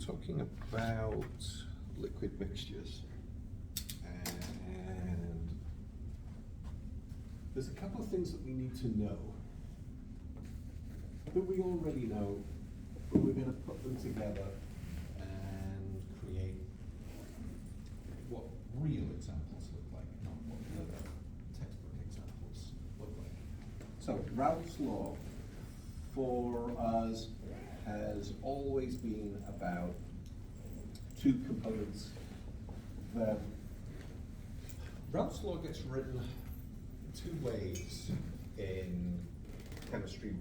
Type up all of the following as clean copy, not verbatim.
talking about liquid mixtures, and there's a couple of things that we need to know that we already know, but we're going to put them together and create what real examples look like, not what other textbook examples look like. So Raoult's law for us has always been about two components. Raoult's law gets written two ways in chemistry.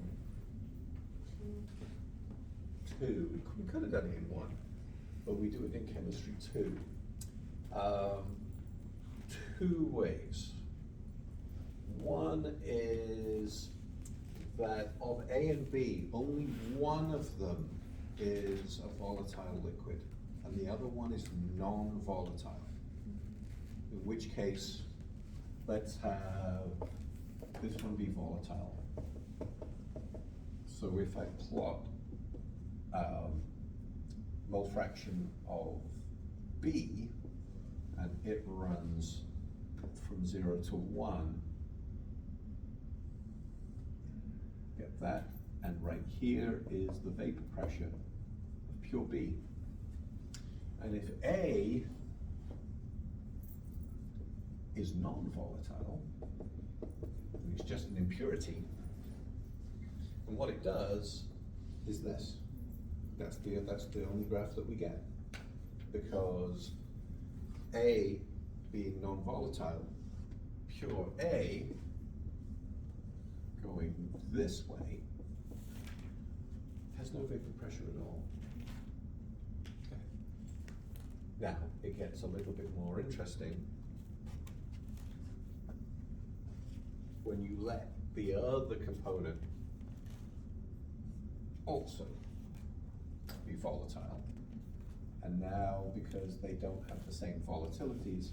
Two. We could have done it in one, but we do it in chemistry too. Two ways. One is that of A and B, only one of them is a volatile liquid, and the other one is non-volatile. In which case, let's have this one be volatile. So if I plot mole fraction of B, and it runs from 0 to 1, get that, and right here is the vapor pressure of pure B. And if A is non-volatile, it's just an impurity, and what it does is this. That's the only graph that we get, because A being non-volatile, pure A going this way has no vapor pressure at all. Okay. Now it gets a little bit more interesting when you let the other component also be volatile. And now, because they don't have the same volatilities,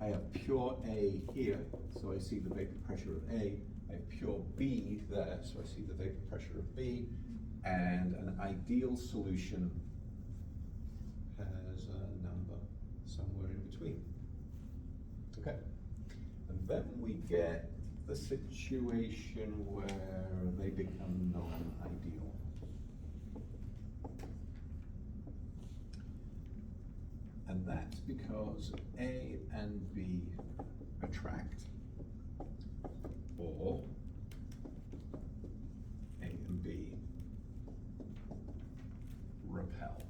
I have pure A here, so I see the vapor pressure of A. I have pure B there, so I see the vapor pressure of B. And an ideal solution has a number somewhere in between. Okay. And then we get the situation where they become non-ideal. And that's because A and B attract, or A and B repel.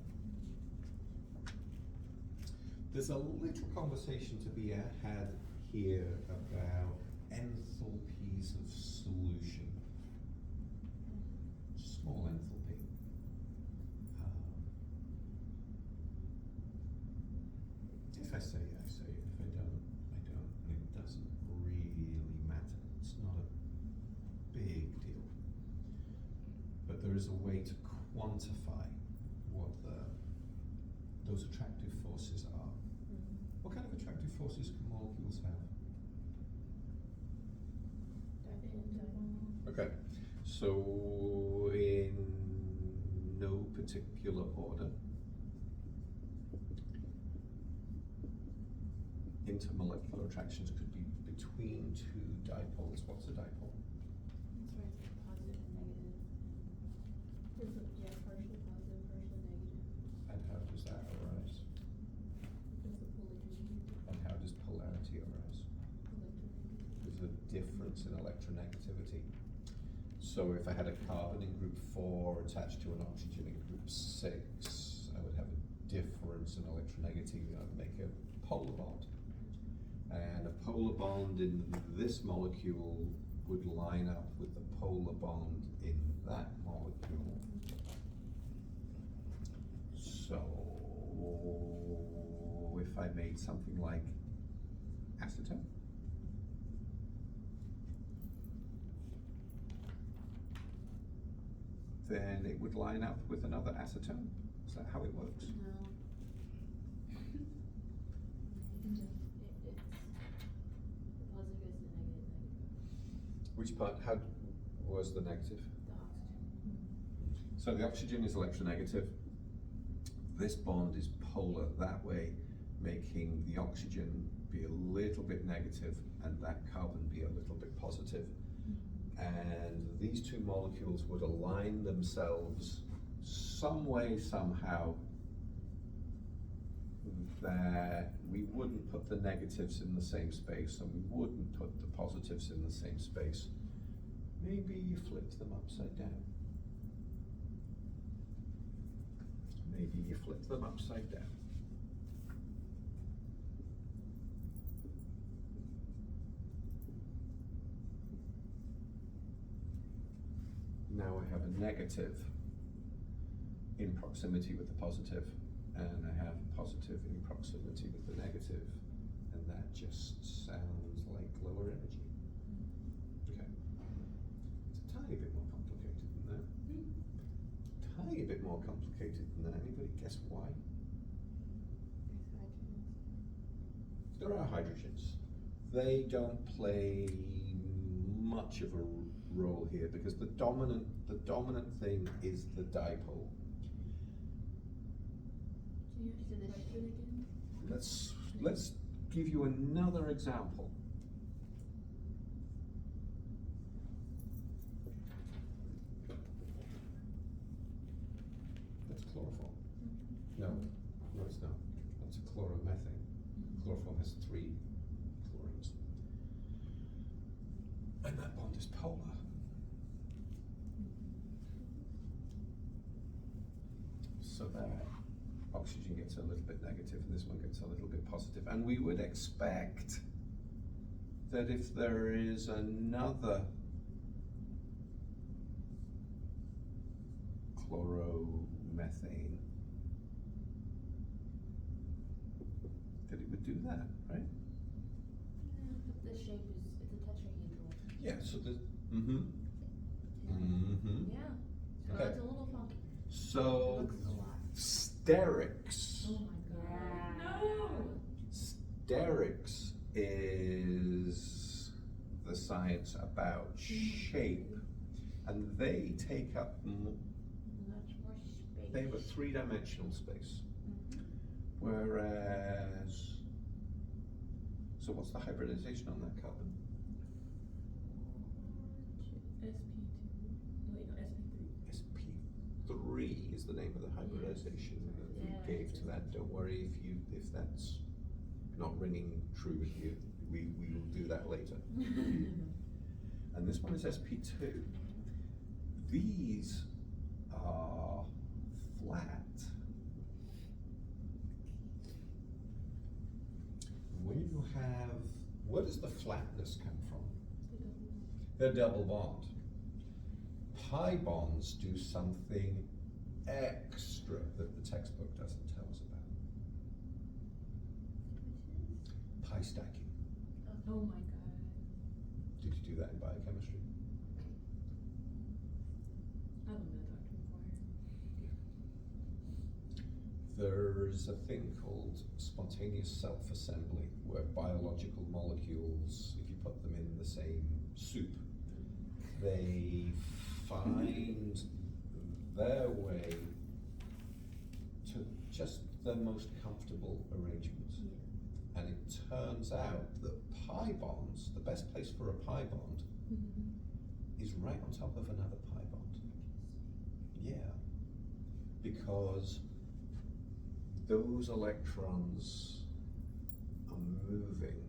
There's a little conversation to be had here about enthalpies of solution. Small enthalpy. If I say it, I say it. If I don't, I don't. And it doesn't really matter. It's not a big deal. But there is a way to quantify what those attractive forces are. What kind of attractive forces can molecules have? Okay, so in no particular order, intermolecular attractions could be between two dipoles. What's a dipole? It's where it's positive and negative. Yeah, partially positive, partially negative. And how does that arise? Because the polarity. And how does polarity arise? There's a difference in electronegativity. So if I had a carbon in group 4 attached to an oxygen in group 6, I would have a difference in electronegativity. I would make a polar bond. And a polar bond in this molecule would line up with the polar bond in that molecule. So if I made something like acetone, then it would line up with another acetone. Is that how it works? No. It's the positive is the negative, negative. Which part? How was the negative? The oxygen. So the oxygen is electronegative. this bond is polar that way, making the oxygen be a little bit negative and that carbon be a little bit positive. And these two molecules would align themselves some way, somehow, that we wouldn't put the negatives in the same space and we wouldn't put the positives in the same space. Maybe you flipped them upside down. Maybe you flip them upside down. Now I have a negative in proximity with the positive, and I have a positive in proximity with the negative, and that just sounds like lower energy. Okay. It's a tiny bit more complicated than that. Tiny bit more complicated than that. Anybody guess why? There are hydrogens. They don't play much of a role here because the dominant thing is the dipole. Can you answer the question again? Let's give you another example. That's chloroform. No, it's not. That's a chloromethane. Chloroform has 3 chlorines. And that bond is polar. So that oxygen gets a little bit negative and this one gets a little bit positive. And we would expect that if there is another chloromethane, that it would do that, right? The shape is, it's a tetrahedral. Yeah, so the, Yeah, so Okay. it's a little funky. So, Looks a lot. sterics. Oh my god. No! Sterics is the science about shape, and they take up, Much more space. they have a 3-dimensional space. Whereas, so what's the hybridization on that carbon? SP3 is the name of the hybridization that we gave to that. Don't worry if that's not ringing true with you. We will do that later. And this one is SP2. These are flat. When you have, where does the flatness come from? They're double bond. Pi bonds do something extra that the textbook doesn't tell us about. Pi stacking. Oh my god. Did you do that in biochemistry? I don't know, Dr. McGuire. There's a thing called spontaneous self-assembly, where biological molecules, if you put them in the same soup, they find their way to just the most comfortable arrangement. And it turns out that pi bonds, the best place for a pi bond is right on top of another pi bond. Yeah, because those electrons are moving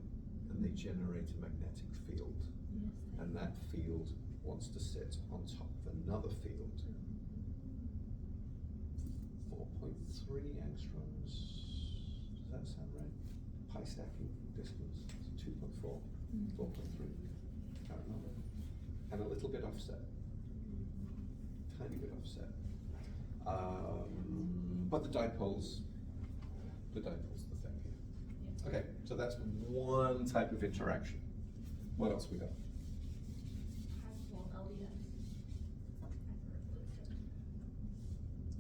and they generate a magnetic field. And that field wants to sit on top of another field. 4.3 angstroms, does that sound right? Pi stacking distance, 2.4, 4.3, can't remember. And a little bit offset, tiny bit offset. But the dipole's the thing here. Okay, so that's one type of interaction. What else we got? Well,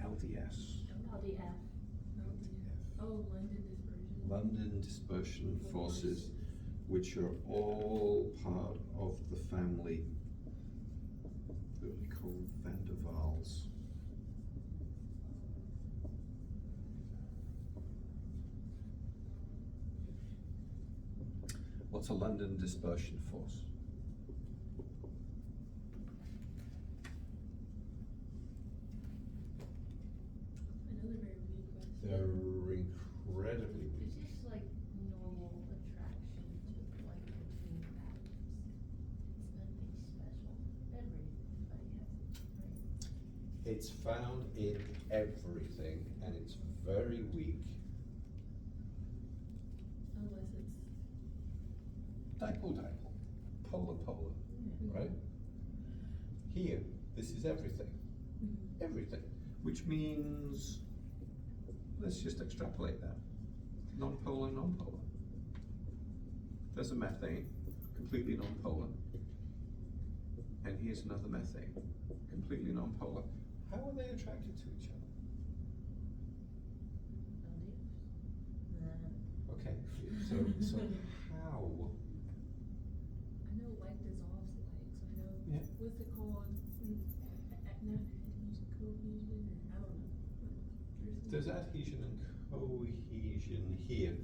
LDS. LDF. Oh, London dispersion. London dispersion forces, which are all part of the family that we call van der Waals. What's a London dispersion force? Another very weak question. They're incredibly It's weak. just like normal attraction to like between atoms. It's nothing special. Everybody has it, right? It's found in everything, and it's very weak. Unless it's. Dipole, polar, Mhm. right? Here, this is everything, Mhm. everything, which means, let's just extrapolate that. Non-polar, non-polar. There's a methane, completely non-polar. And here's another methane, completely non-polar. How are they attracted to each other? Okay, so how? I know like dissolves like, so I know, Yeah. what's it called? Not adhesion, cohesion, or I don't know. There's adhesion and cohesion here.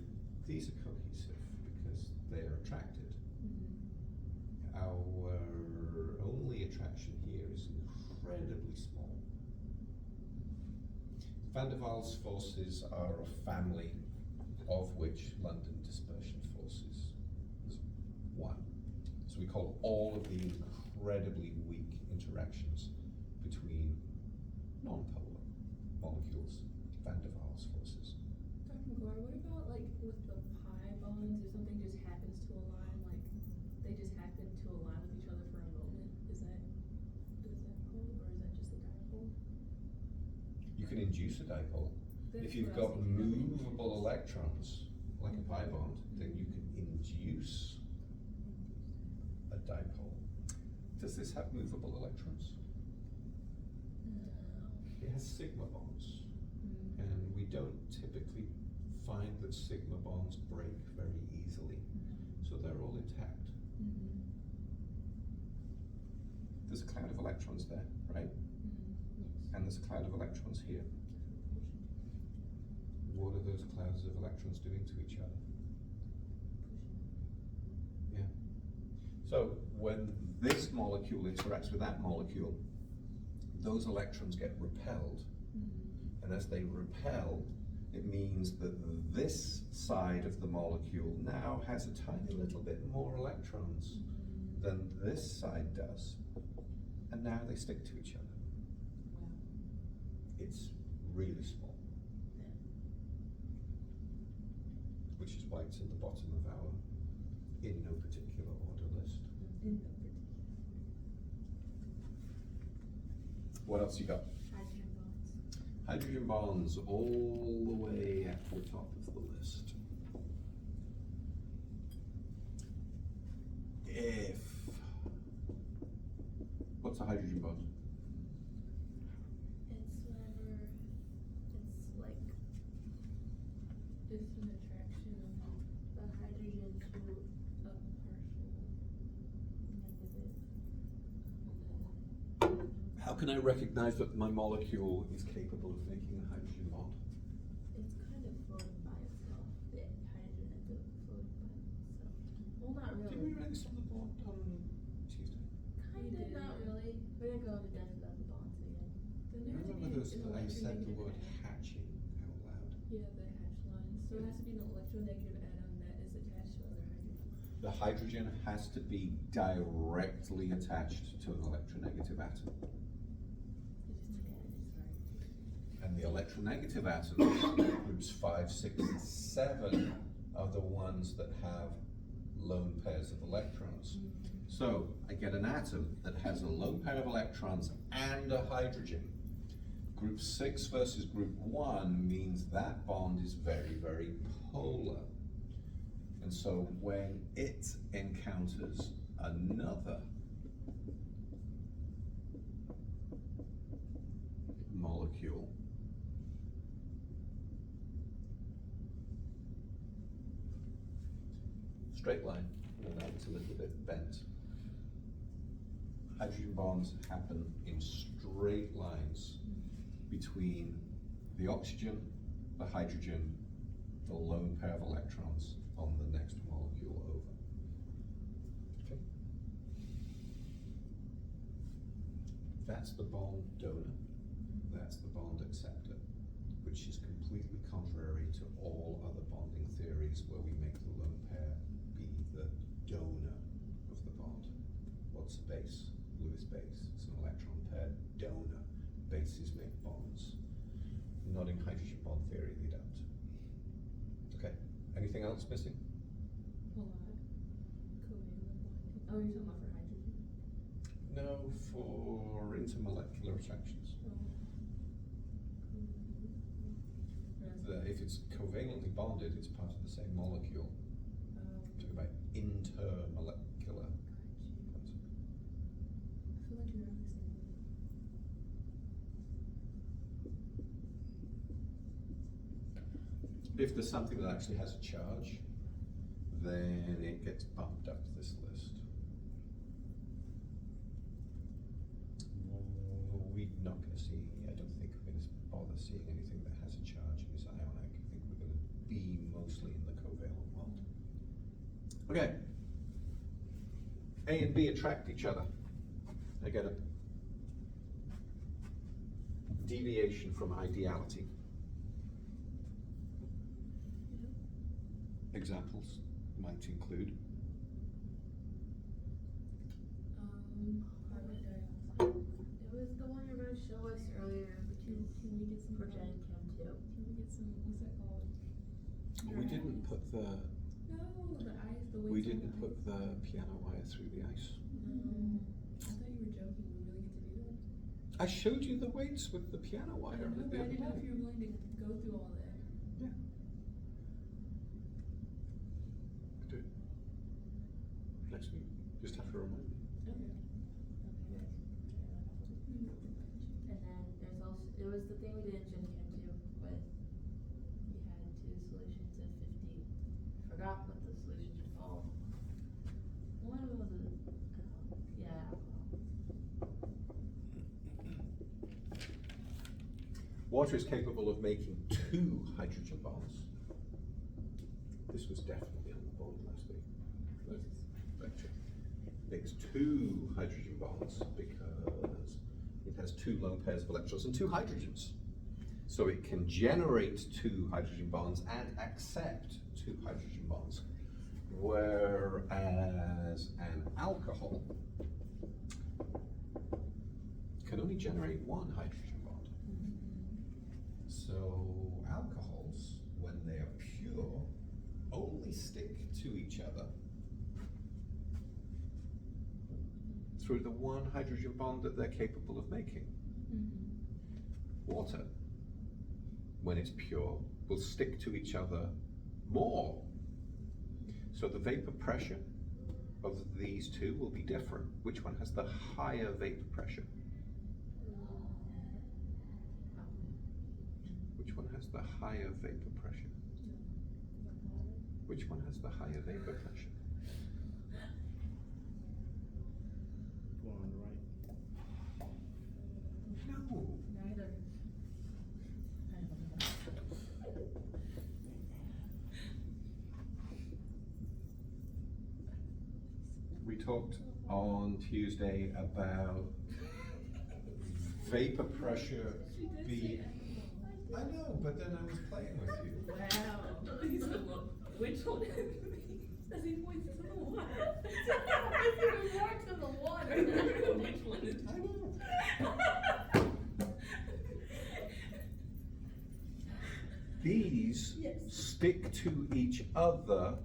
These are cohesive because they are attracted. Mhm. Our only attraction here is incredibly small. Van der Waals forces are a family of which London dispersion forces is one. So we call all of the incredibly weak interactions between non-polar molecules Van der Waals forces. Dr. McGuire, what about like with the pi bonds, if something just happens to align, like they just happen to align with each other for a moment, is that hold, or is that just a dipole? You can induce a dipole. That's If you've what I was got thinking of. movable electrons, like a pi bond, then you can induce a dipole. Does this have movable electrons? It has sigma bonds, Mhm. and we don't typically find that sigma bonds break very easily, so they're all intact. Mhm. There's a cloud of electrons there, right? Mhm. And there's a cloud of electrons here. What are those clouds of electrons doing to each other? Yeah. So when this molecule interacts with that molecule, those electrons get repelled. Mhm. And as they repel, it means that this side of the molecule now has a tiny little bit more electrons than this side does. And now they stick to each other. Wow. It's really small. Which is why it's at the bottom of our in no particular order list. In no particular. What else you got? Hydrogen bonds. Hydrogen bonds all the way at the top of the list. What's a hydrogen bond? It's whenever it's like It's an attraction of the hydrogen to a partial negative. How can I recognize that my molecule is capable of making a hydrogen bond? It's kind of floating by itself. The hydrogen ends up floating by itself. Well, not Did really. we write this on the board on Tuesday? Kind We of, did. not really. We're gonna go into depth about the bonds again. Then I there has to remember be those, an I said the electronegative word atom. hatching out loud. Yeah, the hatch lines. So it has to be an electronegative atom that is attached to other hydrogen. The hydrogen has to be directly attached to an electronegative atom. And the electronegative atoms, groups 5, 6, and 7, are the ones that have lone pairs of electrons. So I get an atom that has a lone pair of electrons and a hydrogen. Group 6 versus group 1 means that bond is very, very polar. And so when it encounters another molecule, straight line, and now it's a little bit bent. Hydrogen bonds happen in straight lines between the oxygen, the hydrogen, the lone pair of electrons on the next molecule over. That's the bond donor, that's the bond acceptor, which is completely contrary to all other bonding theories where we make the lone pair be the donor of the bond. What's a base? Lewis base. It's an electron pair donor. Bases make bonds. Not in hydrogen bond theory, they don't. Okay, anything else missing? Hold on. Covalent bonding. Oh, you're talking about for hydrogen? No, for intermolecular attractions. If it's covalently bonded, it's part of the same molecule. Talk about intermolecular. I feel like you're on the same way. If there's something that actually has a charge, then it gets bumped up this list. We're not going to see, I don't think we're going to bother seeing anything that has a charge and is ionic. I think we're going to be mostly in the covalent world. Okay. A and B attract each other. I get a deviation from ideality. Examples might include Carbon dioxide. It was the one you were gonna show us earlier, but Can we get some for Gen Chem 2. Can we get some, what's that called? we didn't put the No, the ice, the we weights on didn't the put ice. the piano wire through the ice. No. I thought you were joking, we really get to do that? I showed you the weights with the piano I wire know, the but I other didn't know if day. you were willing to go through all that. Yeah. Do it. Next week. Just have to remind me. Okay. And then there's also, it was the thing we did in Gen Chem 2 with, we had two solutions of 50. Forgot what the solutions were called. One of them was alcohol. Water is capable of making 2 hydrogen bonds. This was definitely on the board last week. Last lecture. Makes 2 hydrogen bonds because it has 2 lone pairs of electrons and 2 hydrogens. So it can generate 2 hydrogen bonds and accept 2 hydrogen bonds. Whereas an alcohol can only generate 1 hydrogen bond. So alcohols, when they are pure, only stick to each other through the 1 hydrogen bond that they're capable of making. Water, when it's pure, will stick to each other more. So the vapor pressure of these two will be different. Which one has the higher vapor pressure? Which one has the higher vapor pressure? Which one has the higher vapor pressure? One on the right. No. Neither. We talked on Tuesday about vapor pressure being. I know, but then I was playing with you. Wow. He's like, well, which one? As he points to the water. It's even more to the water. Which one is? I know. These Yes. stick to each other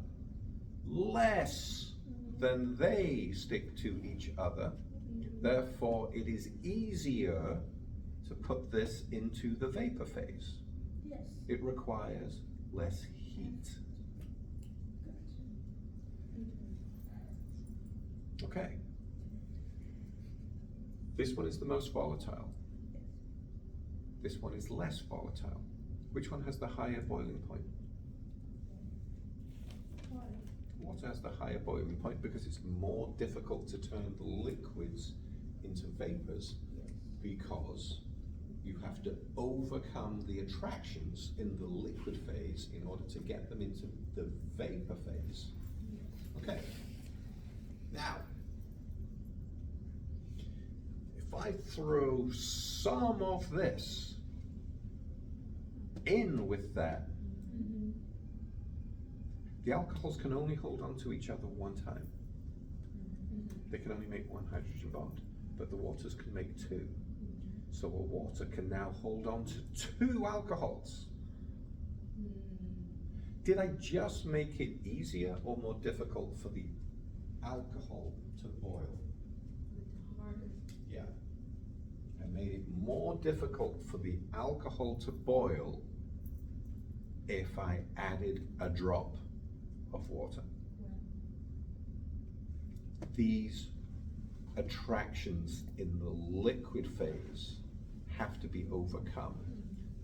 less than they stick to each other. Therefore, it is easier to put this into the vapor phase. Yes. It requires less heat. Okay. This one is the most volatile. This one is less volatile. Which one has the higher boiling point? Water has the higher boiling point because it's more difficult to turn the liquids into vapors because you have to overcome the attractions in the liquid phase in order to get them into the vapor phase. Okay. Now, if if I throw some of this in with that, Mm-hmm. the alcohols can only hold on to each other one time. Mm-hmm. They can only make one hydrogen bond, but the waters can make two. So a water can now hold on to two alcohols. Did I just make it easier or more difficult for the alcohol to boil? It's harder. Yeah. I made it more difficult for the alcohol to boil if I added a drop of water. These attractions in the liquid phase have to be overcome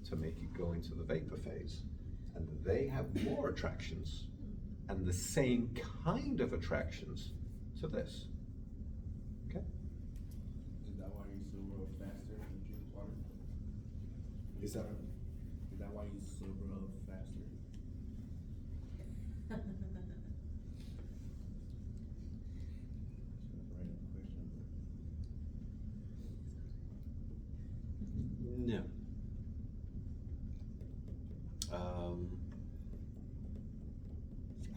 to make it go into the vapor phase. And they have more attractions and the same kind of attractions to this. Okay? Is that why you sober up faster when you drink water? Is that why you sober up faster? Random question, no?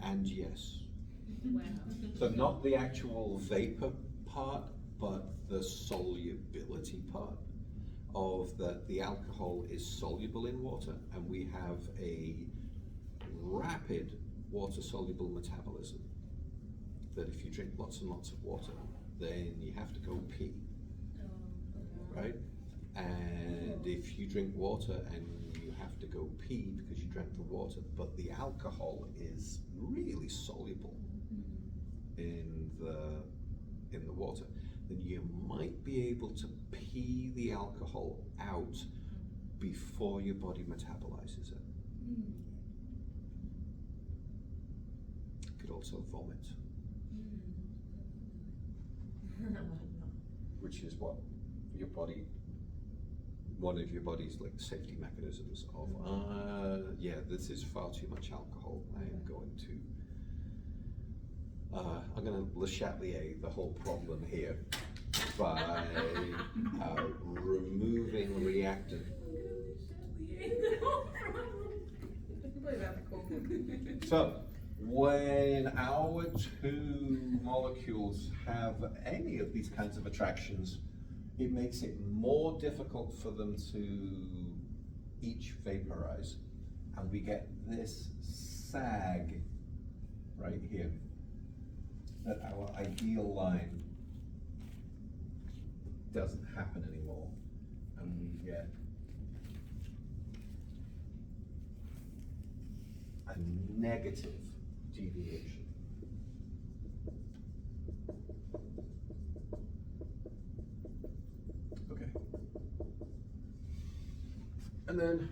And yes. Wow. So not the actual vapor part, but the solubility part of that the alcohol is soluble in water, and we have a rapid water soluble metabolism. That if you drink lots and lots of water, then you have to go pee, right? And if you drink water and you have to go pee because you drank the water, but the alcohol is really soluble in the water, then you might be able to pee the alcohol out before your body metabolizes it. You could also vomit, which is what your body, one of your body's like safety mechanisms of, yeah, this is far too much alcohol. I am going to, I'm going to Le Chatelier the whole problem here by removing reactant. So, when our two molecules have any of these kinds of attractions, it makes it more difficult for them to each vaporize, and we get this sag right here, that our ideal line doesn't happen anymore, and we get a negative deviation. Okay. And then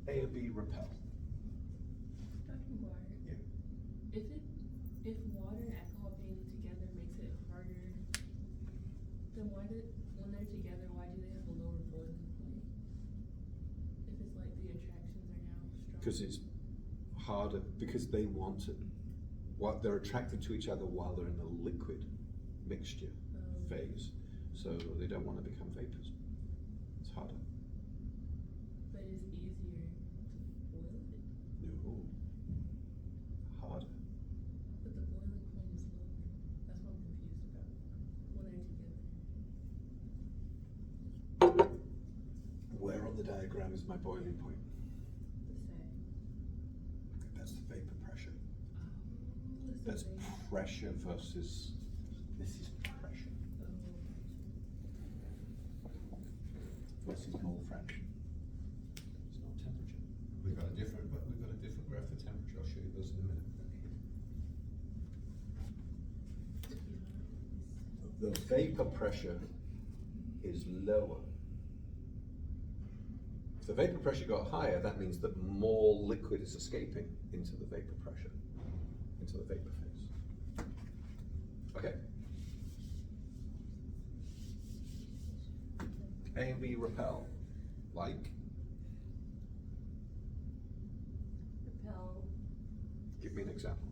A and B repel. Yeah. If water and alcohol being together makes it harder, then when they're together, why do they have a lower boiling point? If it's like the attractions are now strong. Because it's harder, because they want it. What they're attracted to each other while they're in the liquid mixture phase, so they don't want to become vapors. It's harder. But it's easier to boil it. No. Harder. But the boiling point is lower. That's what I'm confused about. When they're together. Where on the diagram is my boiling point? The same. That's the vapor pressure. Oh, That's the same. pressure versus, this is pressure versus mole fraction. It's not temperature. We've got a different graph for temperature. I'll show you those in a minute. The vapor pressure is lower. If the vapor pressure got higher, that means that more liquid is escaping into the vapor pressure, into the vapor phase. Okay. A and B repel, like? Repel. Give me an example.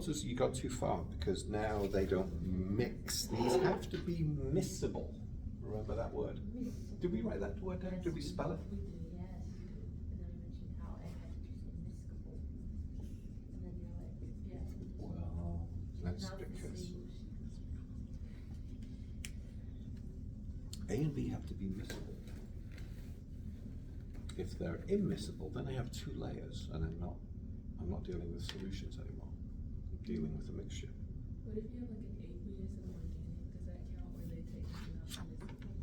waters, you got too far because now they don't mix. These have to be miscible. Remember that word? Did we write that word down? Did we spell it? We did, yes, we did. And then we mentioned how it had to just miscible. And then you're like, yeah. Well, that's Not the because same. A and B have to be miscible. If they're immiscible, then I have two layers, and I'm not dealing with solutions anymore. I'm dealing with a mixture. What if you have like an aqueous and organic? Does that count, or they technically not miscible?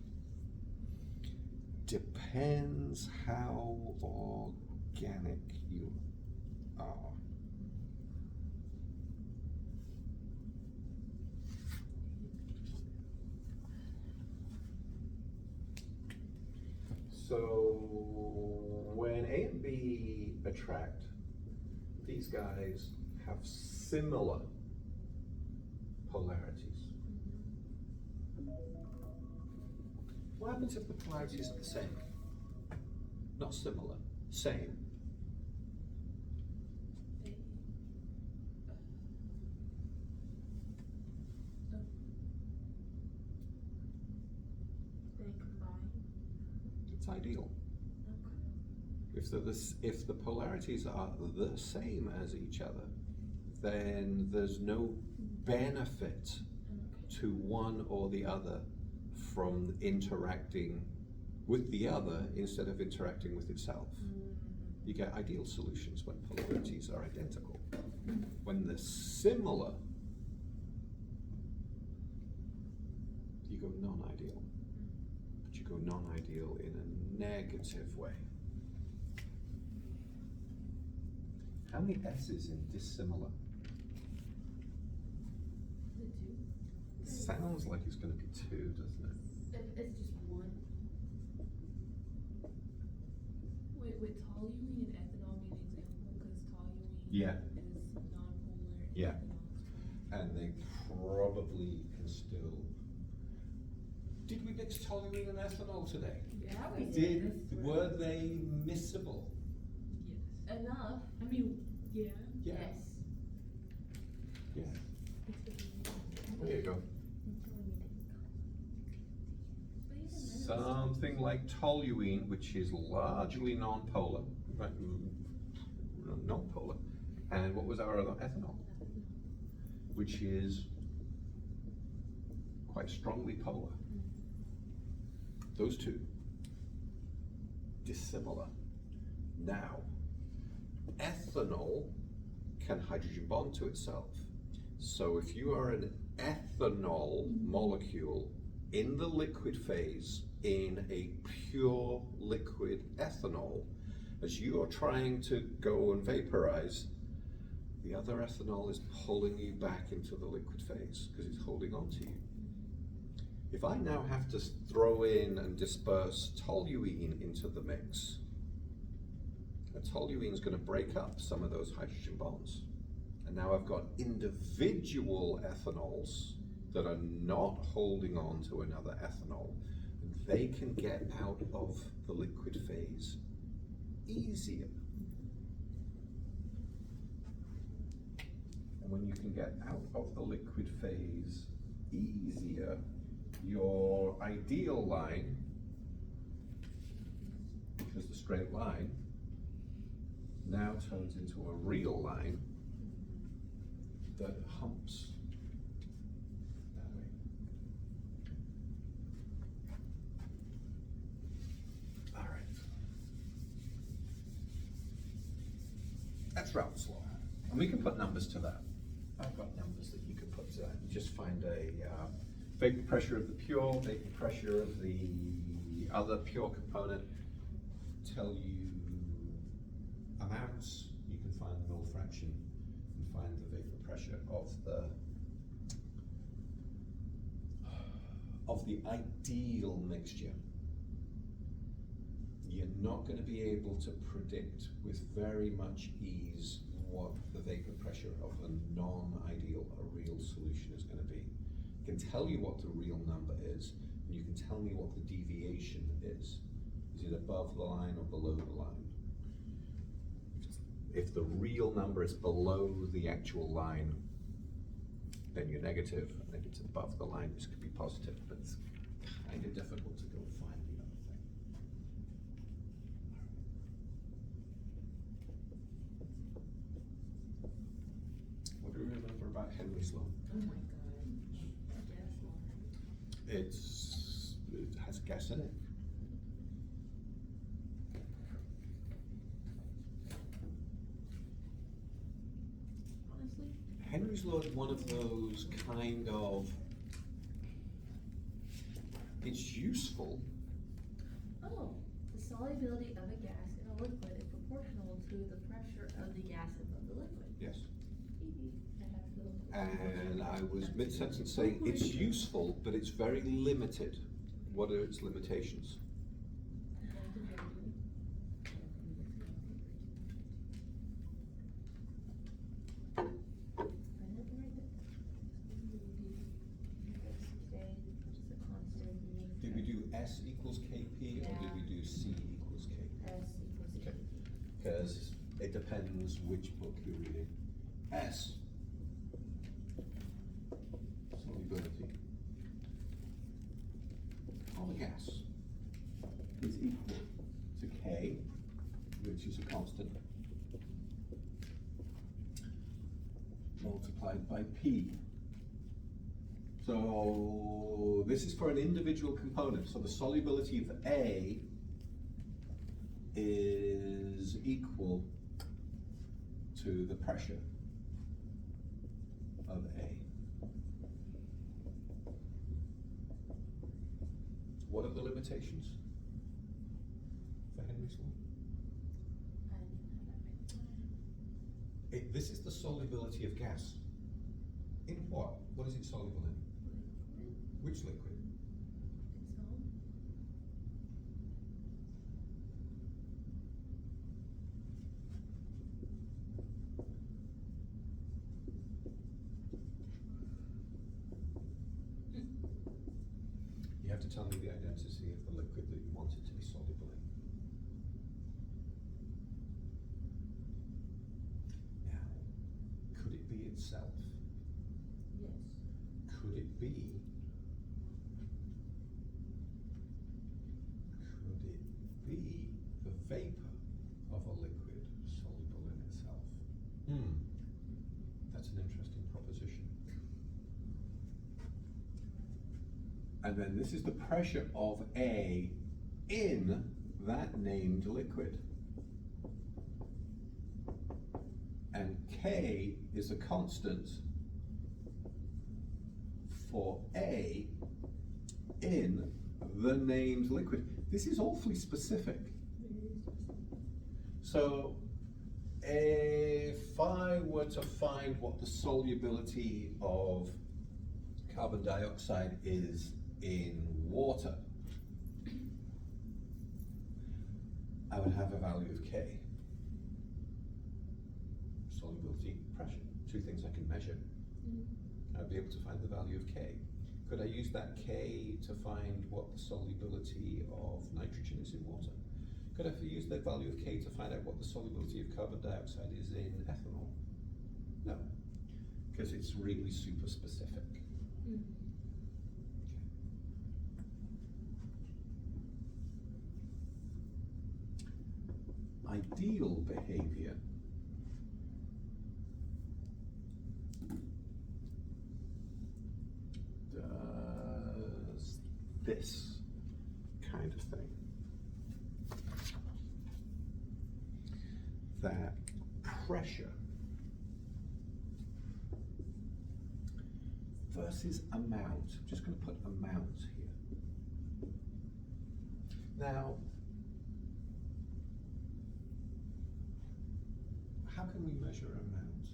Depends how organic you are. So when A and B attract, these guys have similar polarities. What happens if the polarities are the same? Not similar, same. They combine. It's ideal. Okay. If the polarities are the same as each other, then there's no benefit to one or the other from interacting with the other instead of interacting with itself. You get ideal solutions when polarities are identical. When they're similar, you go non-ideal. But you go non-ideal in a negative way. How many S's in dissimilar? Is it two? It sounds like it's going to be two, doesn't it? It's just one. Wait, would toluene and ethanol be an example? Because toluene Yeah. is non-polar and Yeah. ethanol is polar. And they probably can still. Did we mix toluene and ethanol today? Yeah, we did. Were they miscible? Yes. Enough. I mean, yeah. Yeah. Yes. Yeah. It's good. There you go. But even then, Something like toluene, which is largely non-polar, right? Non-polar. And what was our other ethanol? Which is quite strongly polar. Those two, dissimilar. Now, ethanol can hydrogen bond to itself. So if you are an ethanol molecule in the liquid phase in a pure liquid ethanol, as you are trying to go and vaporize, the other ethanol is pulling you back into the liquid phase because it's holding on to you. If I now have to throw in and disperse toluene into the mix, the toluene is going to break up some of those hydrogen bonds. And now I've got individual ethanols that are not holding on to another ethanol. They can get out of the liquid phase easier. And when you can get out of the liquid phase easier, your ideal line, which is the straight line, now turns into a real line that humps that way. All right. That's Raoult's law. And we can put numbers to that. I've got numbers that you can put to that. You just find a vapor pressure of the pure, vapor pressure of the other pure component, tell you amounts, you can find the mole fraction and find the vapor pressure of the ideal mixture. You're not going to be able to predict with very much ease what the vapor pressure of a non-ideal, a real solution is going to be. I can tell you what the real number is, and you can tell me what the deviation is. Is it above the line or below the line? If the real number is below the actual line, then you're negative, and if it's above the line, this could be positive, but it's kind of difficult to go find the other thing. What do we remember about Henry's law? Oh my god. Gas line. It has gas in it. Honestly, Henry's law is one of those kind of, it's useful. oh, the solubility of a gas in a liquid is proportional to the pressure of the gas above the liquid. Yes. I have to. And I was mid-sentence saying it's useful, but it's very limited. What are its limitations? Did we do S equals KP, or did we do C equals KP? S equals Okay. KP. Because it depends which book you're reading. S, solubility of a gas is equal to K, which is a constant, multiplied by P. So this is for an individual component. So the solubility of A is equal to the pressure of A. What are the limitations for Henry's law? I didn't have that written. This is the solubility of gas. In what? What is it soluble in? Which liquid? Its own. You have to tell me the identity of the liquid that you want it to be soluble in. Now, could it be itself? Yes. Could it be the vapor of a liquid soluble in itself? That's an interesting proposition. And then this is the pressure of A in that named liquid. And K is a constant for A in the named liquid. This is awfully specific. So if I were to find what the solubility of carbon dioxide is in water, I would have a value of K. Solubility, pressure, two things I can measure. I'd be able to find the value of K. Could I use that K to find what the solubility of nitrogen is in water? Could I use the value of K to find out what the solubility of carbon dioxide is in ethanol? No, because it's really super specific. Ideal behavior does this kind of thing. That pressure versus amount. I'm just going to put amount here. Now, how can we measure amount?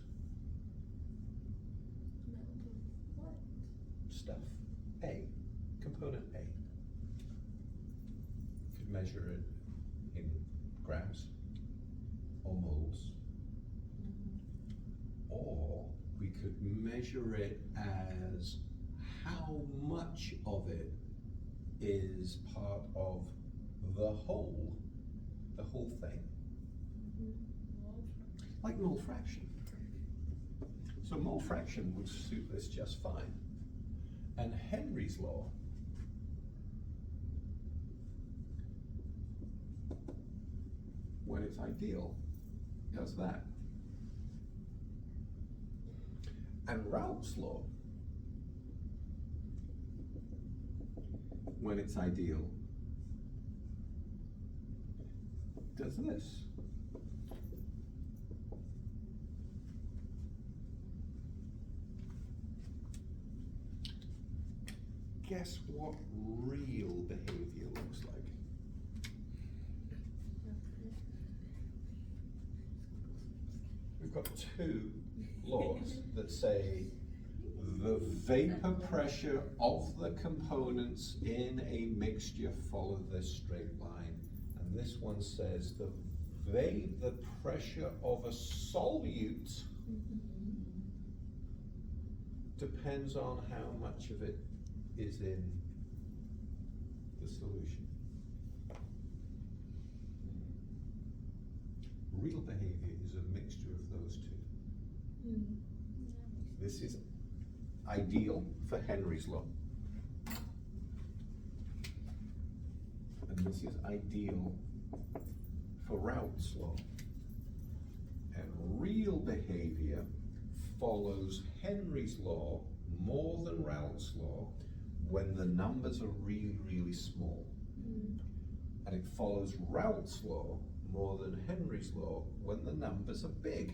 Amount of what? Stuff. A. Component A. Could measure it in grams or moles. Or we could measure it as how much of it is part of the whole thing. Like mole fraction. So mole fraction would suit this just fine. And Henry's law when it's ideal does that. And Raoult's law when it's ideal does this. Guess what real behavior looks like? We've got two laws that say the vapor pressure of the components in a mixture follow this straight line. And this one says the pressure of a solute depends on how much of it is in the solution. Real behavior is a mixture of those two. This is ideal for Henry's law. And this is ideal for Raoult's law. And real behavior follows Henry's law more than Raoult's law when the numbers are really, really small. And it follows Raoult's law more than Henry's law when the numbers are big.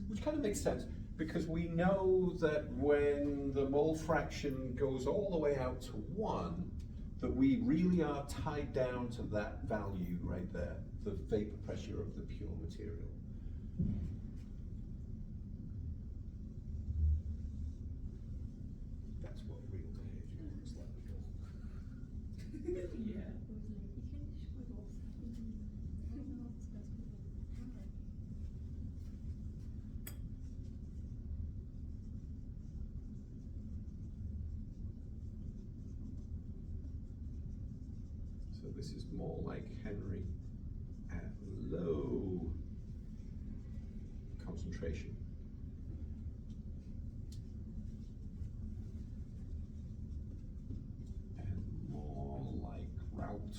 Which kind of makes sense, because we know that when the mole fraction goes all the way out to 1, that we really are tied down to that value right there, the vapor pressure of the pure material. That's what real behavior looks like. Yeah. So this is more like Henry at low concentration. And more like Raoult.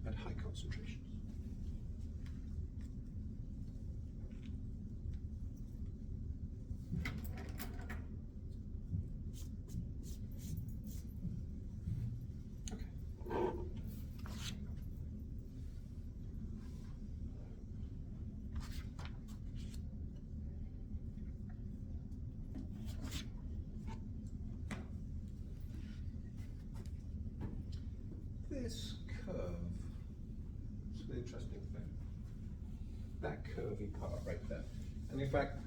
At high concentrations. This curve, it's an interesting thing. That curvy part right there. And in fact,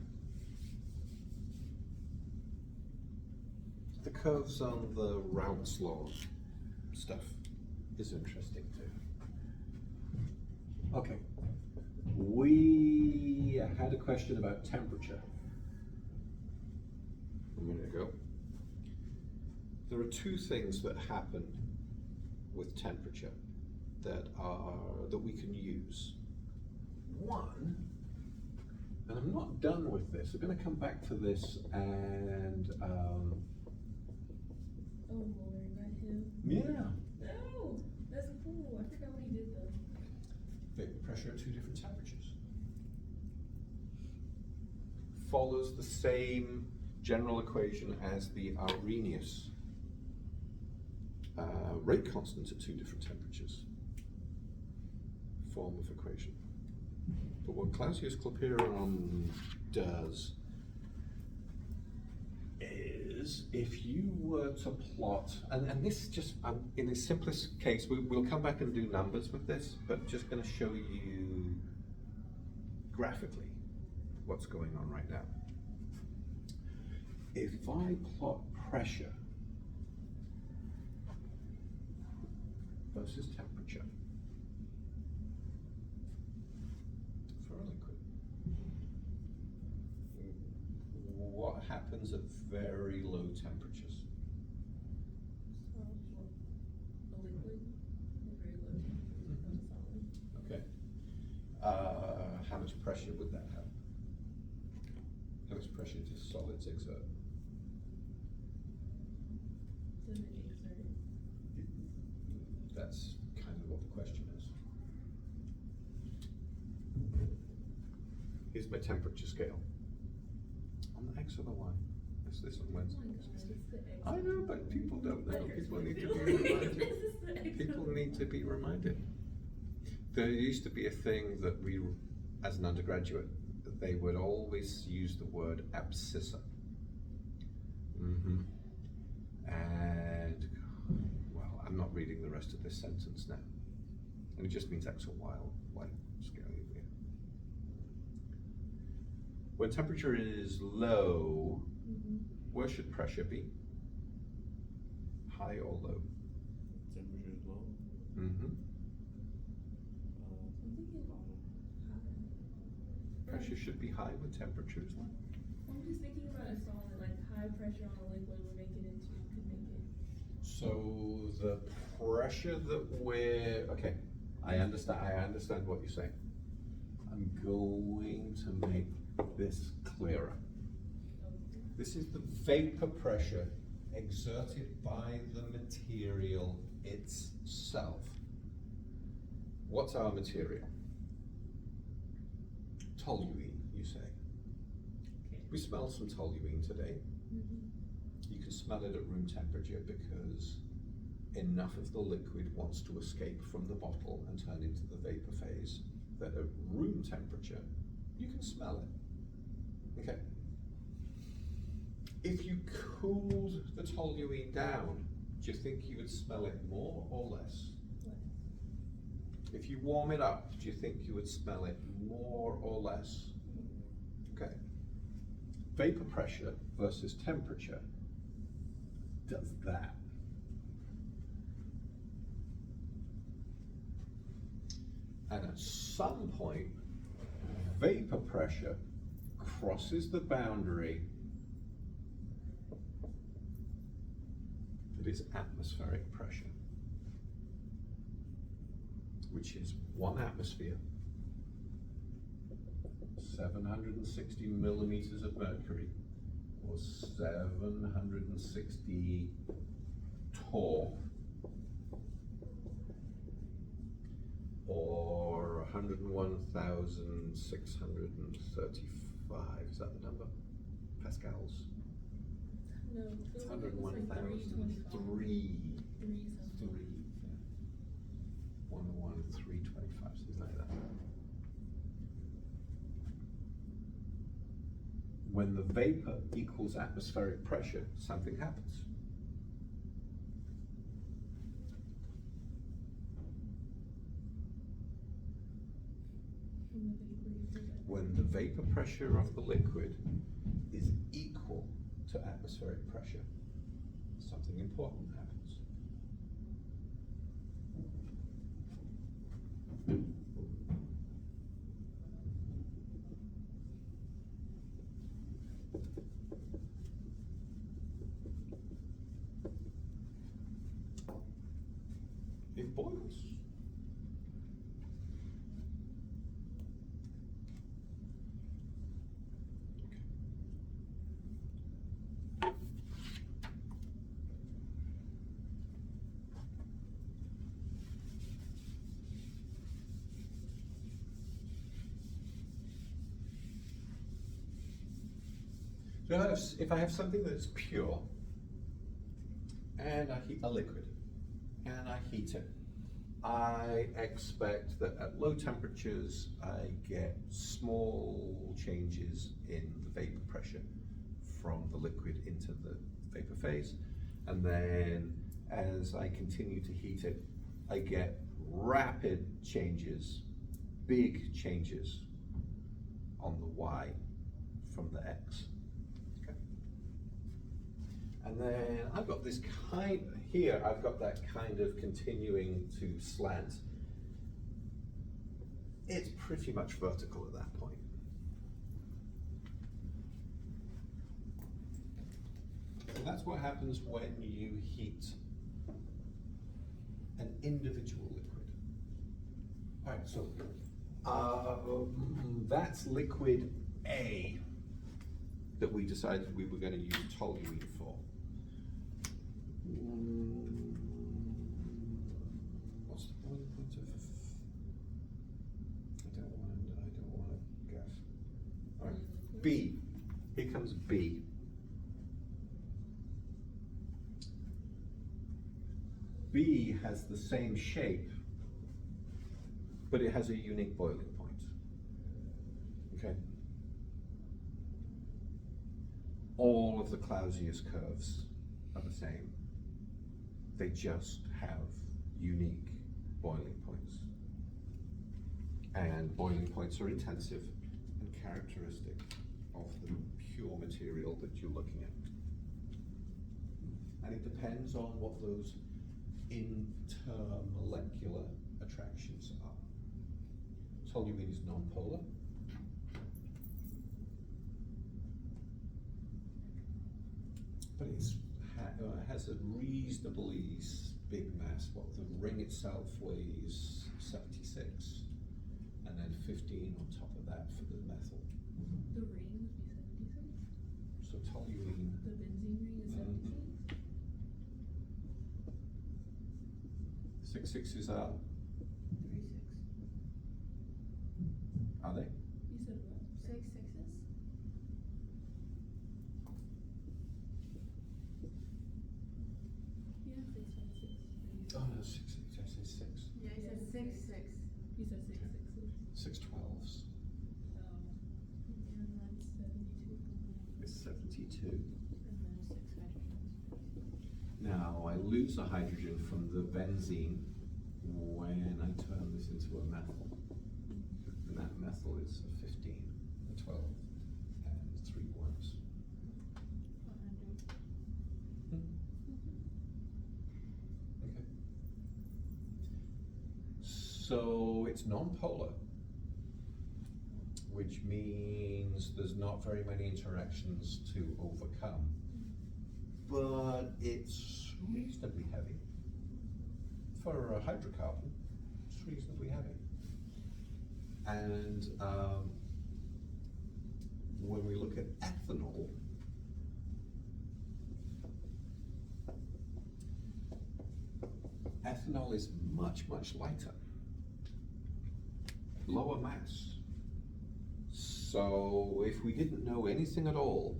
the curves on the Raoult's law stuff is interesting too. Okay, we had a question about temperature a minute ago. There are two things that happen with temperature that we can use. One, and I'm not done with this, I'm going to come back to this and Oh Lord, not him. yeah, No, that's cool. I forgot what he did though. vapor pressure at two different temperatures. Follows the same general equation as the Arrhenius rate constant at two different temperatures form of equation. But what Clausius-Clapeyron does is, if you were to plot, and this just, in its simplest case, we'll come back and do numbers with this, but just going to show you graphically what's going on right now. If I plot pressure versus temperature for a liquid, what happens at very low temperatures? pressure would that have? How much pressure do solids exert? Does it exert? That's kind of what the question is. Here's my temperature scale. On the X or the Y? Is this on Oh Wednesday? my god, it's the X. I know, but people don't know. That hurts People my need to be feelings. reminded. This is the X. People need to be reminded. There used to be a thing that we, as an undergraduate, that they would always use the word abscissa. And, well, I'm not reading the rest of this sentence now. And it just means X or Y scale. Yeah. When temperature is low, where should pressure be? High or low? Temperature is low. Mm-hmm. I'm thinking high. Pressure should be high when temperature is low. I'm just thinking about a solid, like high pressure on a liquid would make it into, could make it. So the pressure that we're, okay, I understand what you're saying. I'm going to make this clearer. This is the vapor pressure exerted by the material itself. What's our material? Toluene, you say. Okay. We smell some toluene today. You can smell it at room temperature because enough of the liquid wants to escape from the bottle and turn into the vapor phase that at room temperature you can smell it. Okay. If you cooled the toluene down, do you think you would smell it more or less? If you warm it up, do you think you would smell it more or less? Okay. Vapor pressure versus temperature does that. And at some point, vapor pressure crosses the boundary that is atmospheric pressure, which is 1 atmosphere, 760 millimeters of mercury, or 760 torr, or 101,635, is that the number? Pascals? No, it It's feels like it was like 325. 101,325, something like that. When the vapor equals atmospheric pressure, something happens. When the vapor pressure of the liquid is equal to atmospheric pressure, something important happens. It boils. So if I have something that's pure, and I heat a liquid, and I heat it, I expect that at low temperatures I get small changes in the vapor pressure from the liquid into the vapor phase, and then as I continue to heat it, I get rapid changes, big changes on the Y from the X. And then I've got this here I've got that kind of continuing to slant. It's pretty much vertical at that point. So that's what happens when you heat an individual liquid. All right, so that's liquid A that we decided we were going to use toluene for. What's the boiling point of? I don't want to guess. All right, B. Here comes B. B has the same shape, but it has a unique boiling point. Okay. All of the Clausius curves are the same. They just have unique boiling points. And boiling points are intensive and characteristic of the pure material that you're looking at. And it depends on what those intermolecular attractions are. Toluene is nonpolar. But it has a reasonably big mass. What the ring itself weighs 76, and then 15 on top of that for the methyl. The ring would be 76? So toluene. The benzene ring is 76? 6 6s are 3 6. are they? You said what? 6 6s? Yeah, 6 5 6. Oh no, 6 6. I say 6. Yeah, he said 6 6. You said 6 6s. 6 12s. And that's 72. It's 72. And then 6 hydrogens. Now I lose a hydrogen from the benzene when I turn this into a methyl. And that methyl is a 15, a 12, and 3 1s. 100. Okay. So it's nonpolar, which means there's not very many interactions to overcome, but it's reasonably heavy. For a hydrocarbon, it's reasonably heavy. And when we look at ethanol, ethanol is much, much lighter, lower mass. So if we didn't know anything at all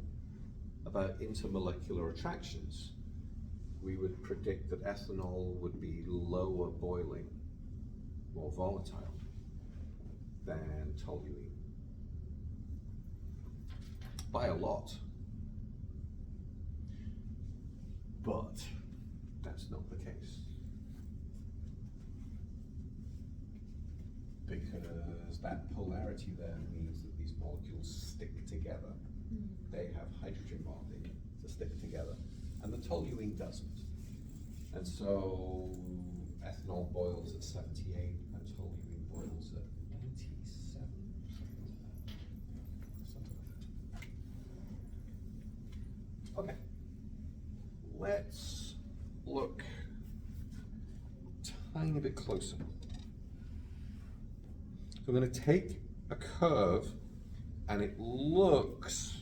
about intermolecular attractions, we would predict that ethanol would be lower boiling, more volatile than toluene. By a lot. But that's not the case. Because that polarity there means that these molecules stick together. They have hydrogen bonding to stick together, and the toluene doesn't. And so ethanol boils at 78 and toluene boils at 97. Something like that. Okay. Let's look a tiny bit closer. So I'm going to take a curve, and it looks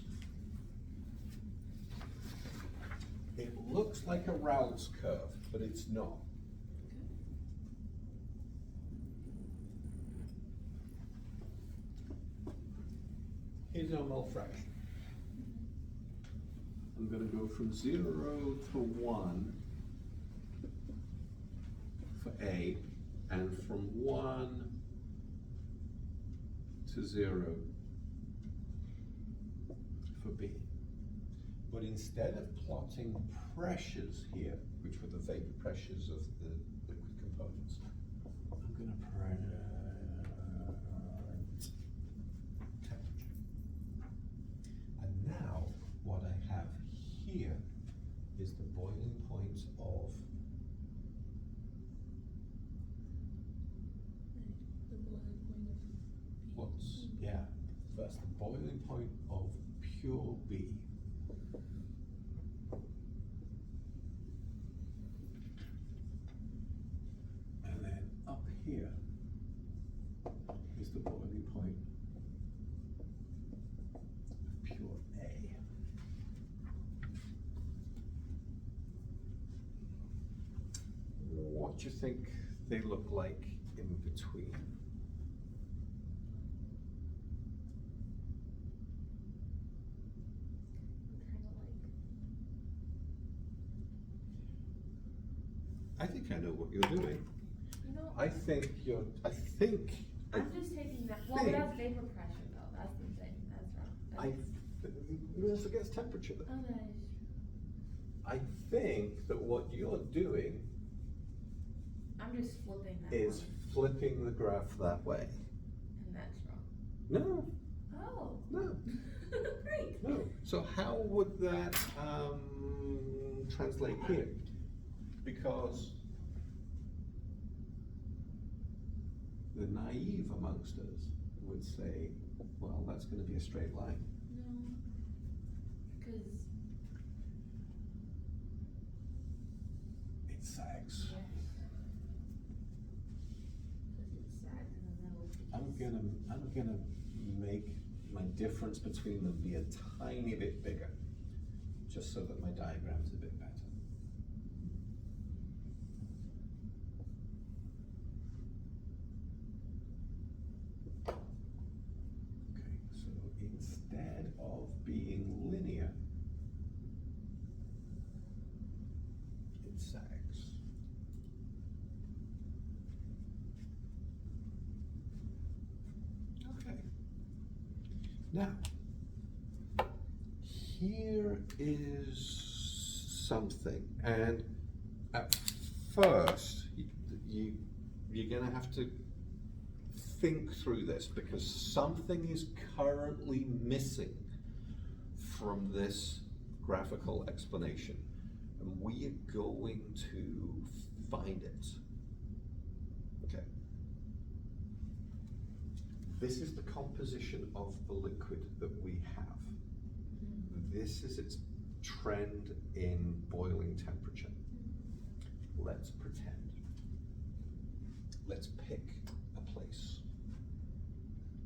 like a Raoult's curve, but it's not. Here's our mole fraction. I'm going to go from 0 to 1 for A, and from 1 to 0 for B. But instead of plotting pressures here, which were the vapor pressures of the liquid components, I'm going to print temperature. And now what I have here is the boiling point of The boiling point of what's, yeah, first the boiling point of pure B. And then up here is the boiling point do you think they look like in between? Kind of like, I think I know what you're doing. you know, I think I'm just taking that, well, think- that's vapor pressure though, that's the thing, that's wrong. It also gets temperature though. Oh, that is true. I think that what you're doing I'm just flipping that is one, flipping the graph that way. and that's wrong. No, Oh. no, Great. no. So how would that translate here? Because the naive amongst us would say, well, that's going to be a straight line. No, because, It sags. yeah. Because it sags in the middle. I'm gonna make my difference between them be a tiny bit bigger, just so that my diagram's a bit better. Okay, so instead of being linear, it sags. Okay. Now, here is something, and at first, you're gonna have to think through this because something is currently missing from this graphical explanation, and we are going to find it. Okay. This is the composition of the liquid that we have. This is its trend in boiling temperature. Let's pretend. Let's pick a place.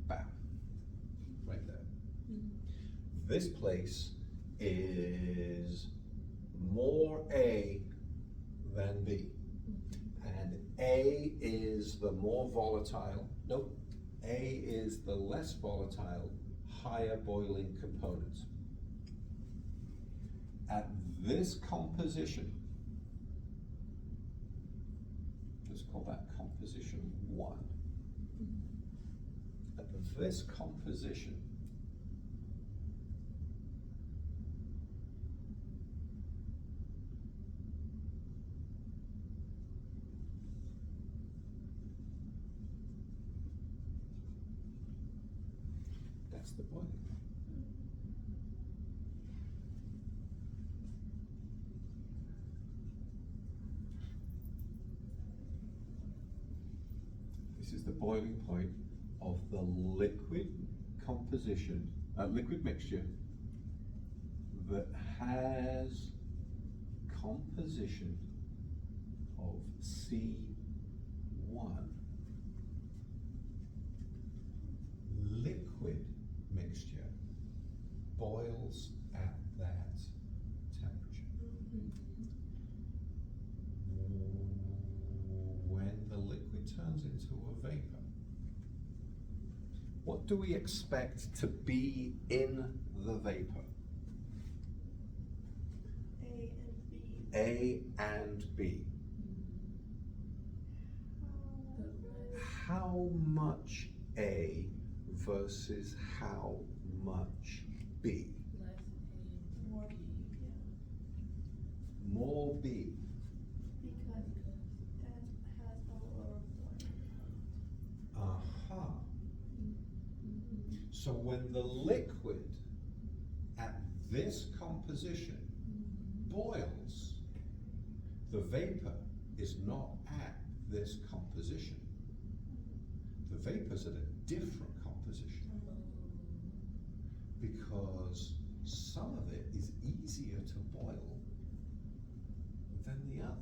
Bam. Right there. This place is more A than B. And A is the more volatile. Nope. A is the less volatile, higher boiling component. At this composition, let's call that composition 1. At this composition, that's the boiling point. This is the boiling point of the liquid composition, liquid mixture that has composition of C1. Liquid mixture boils at that temperature. When the liquid turns into a vapor, what do we expect to be in the vapor? A and B. How much A versus how much B? Less A, more B. More B. Because that has a lower boiling point. Aha. So when the liquid at this composition boils, the vapor is not at this composition. The vapor's at a different composition because some of it is easier to boil than the other.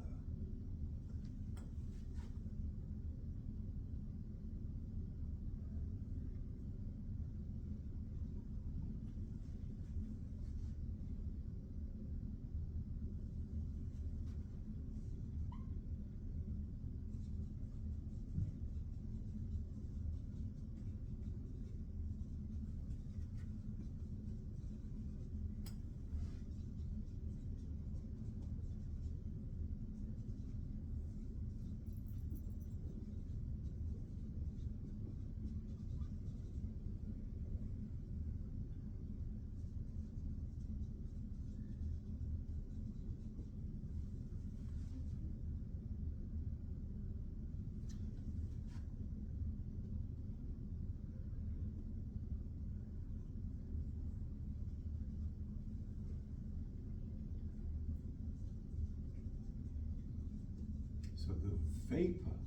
the vapor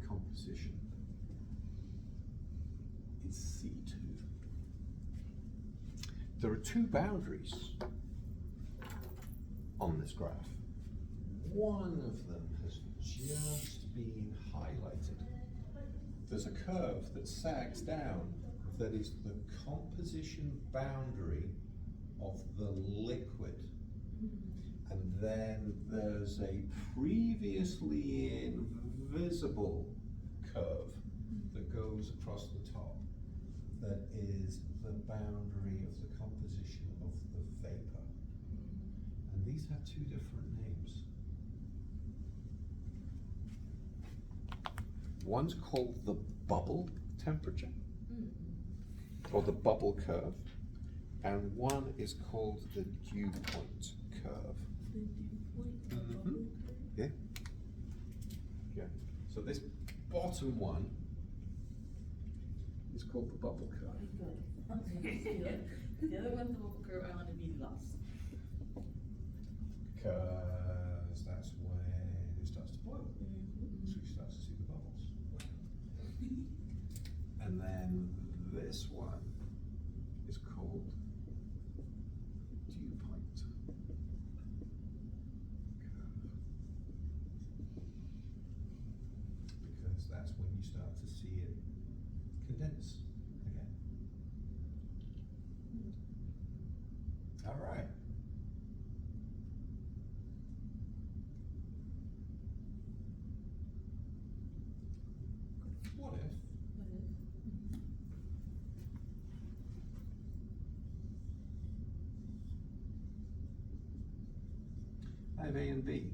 composition is C2. There are two boundaries on this graph. One of them has just been highlighted. There's a curve that sags down that is the composition boundary of the liquid. And then there's a previously invisible curve that goes across the top that is the boundary of the composition of the vapor. And these have two different names. One's called the bubble temperature, or the bubble curve, and one is called the dew point curve. The dew point, the Mhm. bubble curve? Yeah. Yeah. So this bottom one is called the bubble curve. Good. The other one's the bubble curve, I wanna be lost. Because that's when it starts to boil. So you start to see the bubbles. And then this one is called dew point curve. Because that's when you start to see it condense again. All right. What if I have A and B?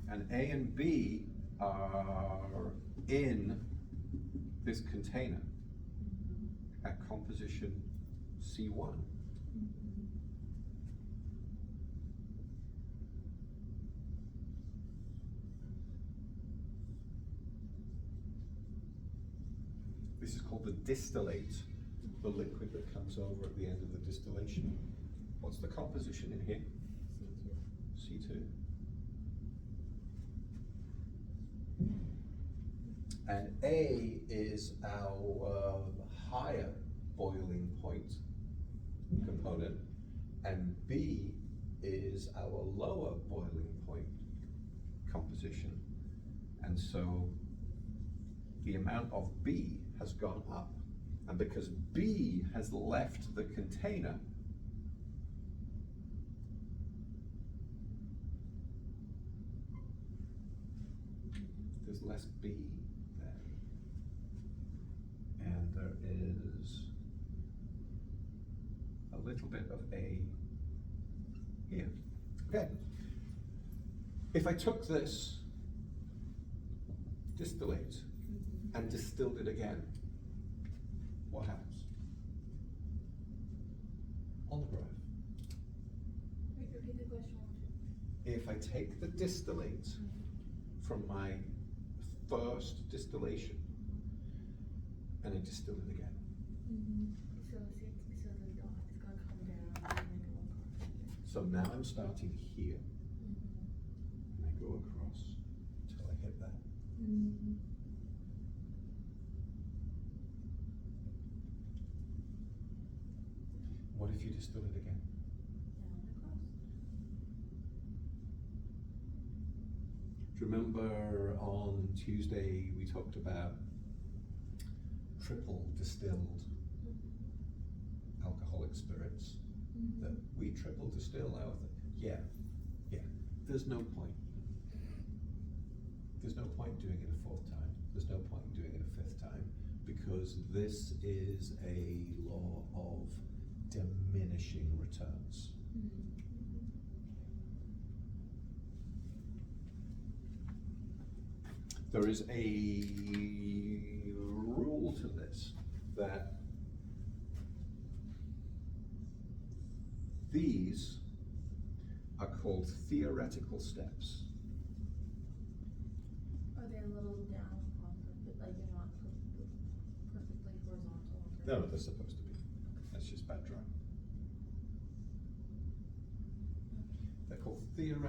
And A and B are in this container at composition C1. This is called the distillate, the liquid that comes over at the end of the distillation. What's the composition in here? C2. And A is our higher boiling point component, and B is our lower boiling point composition. And so the amount of B has gone up. And because B has left the container, there's less B there. And there is a little bit of A here. Okay. If I took this distillate and distilled it again, what happens? On the graph. Repeat the question. If I take the distillate from my first distillation and I distill it again, So the dot is gonna come down and then go across. so now I'm starting here and I go across until I hit that. What if you distill it again? Down across. Do you remember on Tuesday we talked about triple distilled alcoholic spirits? That we triple distill out of it? Yeah. There's no point. There's no point doing it a fourth time. There's no point in doing it a fifth time, because this is a law of diminishing returns. There is a rule to this, that these are called theoretical steps. Are they a little down on purpose, like you're not perfectly horizontal? No, they're supposed to be. That's just bad driving.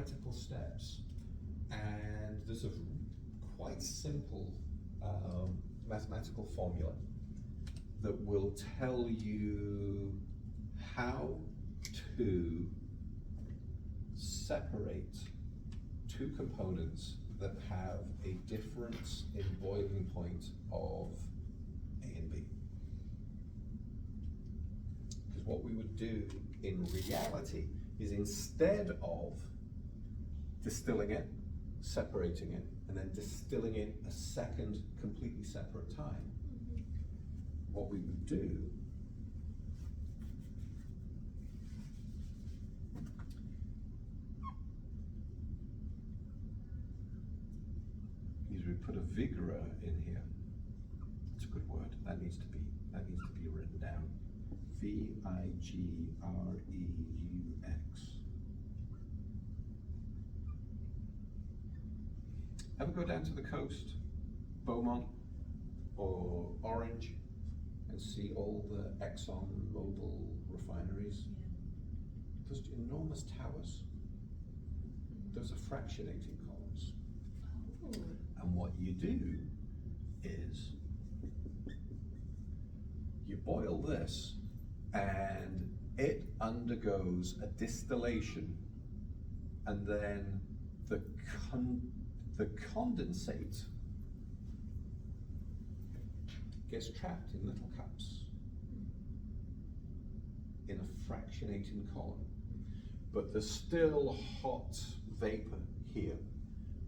mathematical steps, and there's a quite simple mathematical formula that will tell you how to separate two components that have a difference in boiling point of A and B. Because what we would do in reality is, instead of distilling it, separating it, and then distilling it a second completely separate time, what we would do is we put a vigora in here. It's a good word. That needs to be written down. Vigreux. Ever go down to the coast, Beaumont or Orange, and see all the Exxon Mobil refineries? Those enormous towers. Those are fractionating columns. And what you do is you boil this, and it undergoes a distillation, and then the condensate gets trapped in little cups in a fractionating column. But there's still hot vapor here.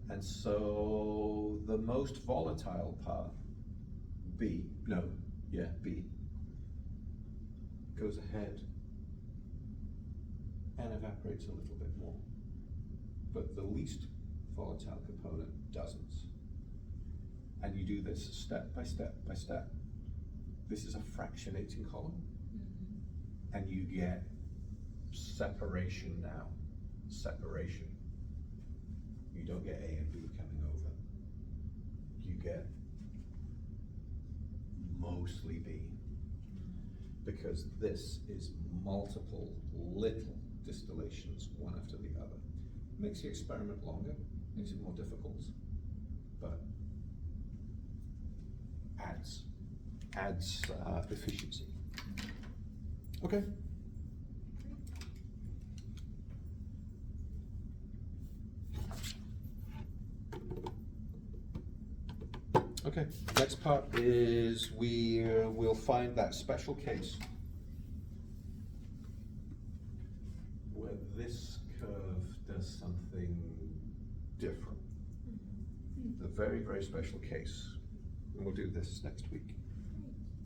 And so the most volatile part, B, goes ahead and evaporates a little bit more. But the least volatile component doesn't. And you do this step by step by step. This is a fractionating column. And you get separation now. Separation. You don't get A and B coming over. You get mostly B. Because this is multiple little distillations, one after the other. Makes the experiment longer, makes it more difficult, but adds efficiency. Okay. Okay, next part is we'll find that special case where this curve does something different. The very, very special case, and we'll do this next week.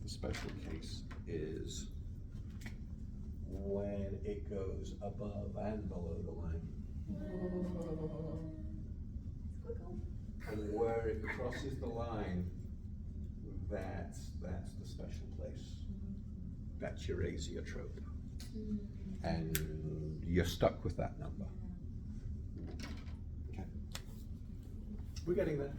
The special case is when it goes above and below the line. And where it crosses the line, that's the special place. That's your azeotrope. And you're stuck with that number. Okay. We're getting there.